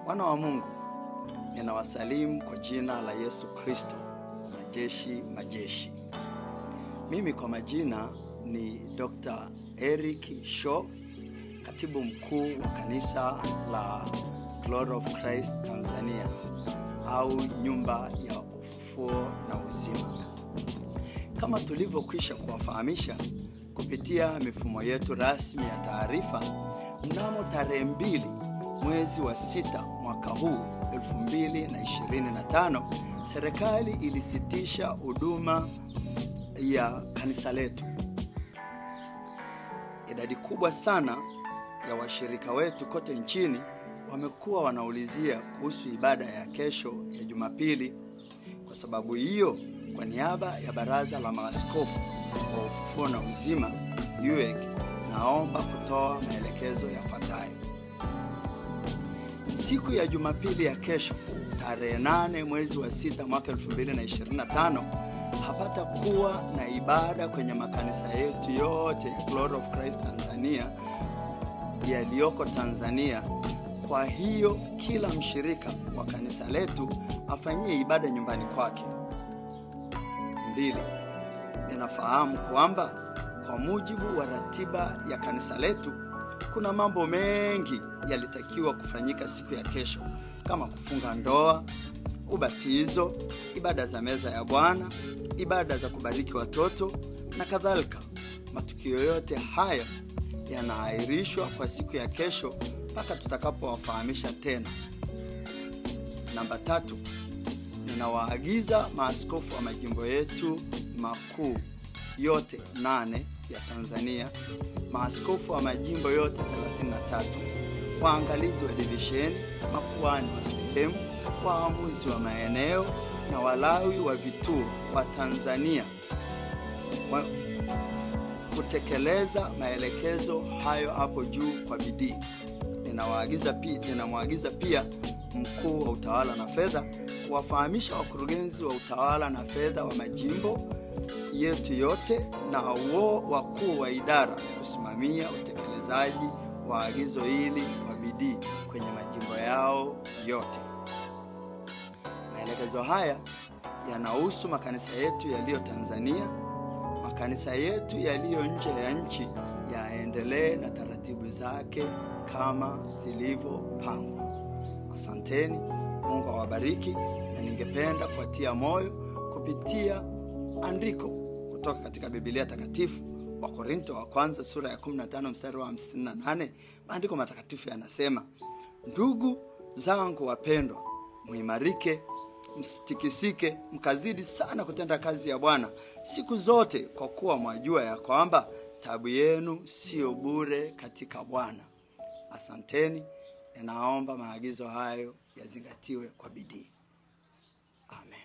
Wana wa Mungu, ninawasalimu kwa jina la Yesu Kristo, majeshi. Mimi kwa majina ni Dr. Eric Shaw, katibu mkuu wa kanisa la Glory of Christ Tanzania au nyumba ya ufufuo na uzima. Kama tulivyokwisha kuwafahamisha kupitia mifumo yetu rasmi ya taarifa, mnamo tarehe 2 mwezi wa 6 mwaka huu 2025, serikali ilisitisha huduma ya kanisa letu. Idadi kubwa sana ya washirika wetu kote nchini wamekuwa wanaulizia kuhusu ibada ya kesho ya Jumapili. Kwa sababu hiyo, kwa niaba ya Baraza la Maaskofu wa Ufufuo na Uzima UEC, naomba kutoa maelekezo yafuatayo. Siku ya Jumapili ya kesho, tarehe 8 mwezi wa 6 mwaka 2025, hapata kuwa na ibada kwenye makanisa yetu yote ya Glory of Christ Tanzania yaliyoko Tanzania. Kwa hiyo kila mshirika wa kanisa letu afanyie ibada nyumbani kwake. 2. Ninafahamu kwamba kwa mujibu wa ratiba ya kanisa letu kuna mambo mengi yalitakiwa kufanyika siku ya kesho, kama kufunga ndoa, ubatizo, ibada za meza ya Bwana, ibada za kubariki watoto na kadhalika. Matukio yote haya yanaahirishwa kwa siku ya kesho mpaka tutakapowafahamisha tena. Namba 3, ninawaagiza maaskofu wa majimbo yetu makuu yote 8 ya Tanzania, maaskofu wa majimbo yote 33, waangalizi wa divisheni, makuhani wa sehemu, waamuzi wa maeneo na walawi wa vituo wa Tanzania kutekeleza maelekezo hayo hapo juu kwa bidii. Ninamwagiza pia mkuu wa utawala na fedha kuwafahamisha wakurugenzi wa utawala na fedha wa majimbo yetu yote na wakuu wa idara kusimamia utekelezaji wa agizo hili kwa bidii kwenye majimbo yao yote. Maelekezo haya yanahusu makanisa yetu yaliyo Tanzania. Makanisa yetu yaliyo nje ya nchi yaendelee na taratibu zake kama zilivyopangwa. Asanteni, Mungu awabariki, na ningependa kuwatia moyo kupitia andiko kutoka katika Biblia takatifu, Wakorintho wa kwanza sura ya 15 mstari wa 58. Maandiko matakatifu yanasema, ndugu zangu wapendwa, muimarike, msitikisike, mkazidi sana kutenda kazi ya Bwana siku zote, kwa kuwa mwajua ya kwamba taabu yenu sio bure katika Bwana. Asanteni, naomba maagizo hayo yazingatiwe kwa bidii. Amen.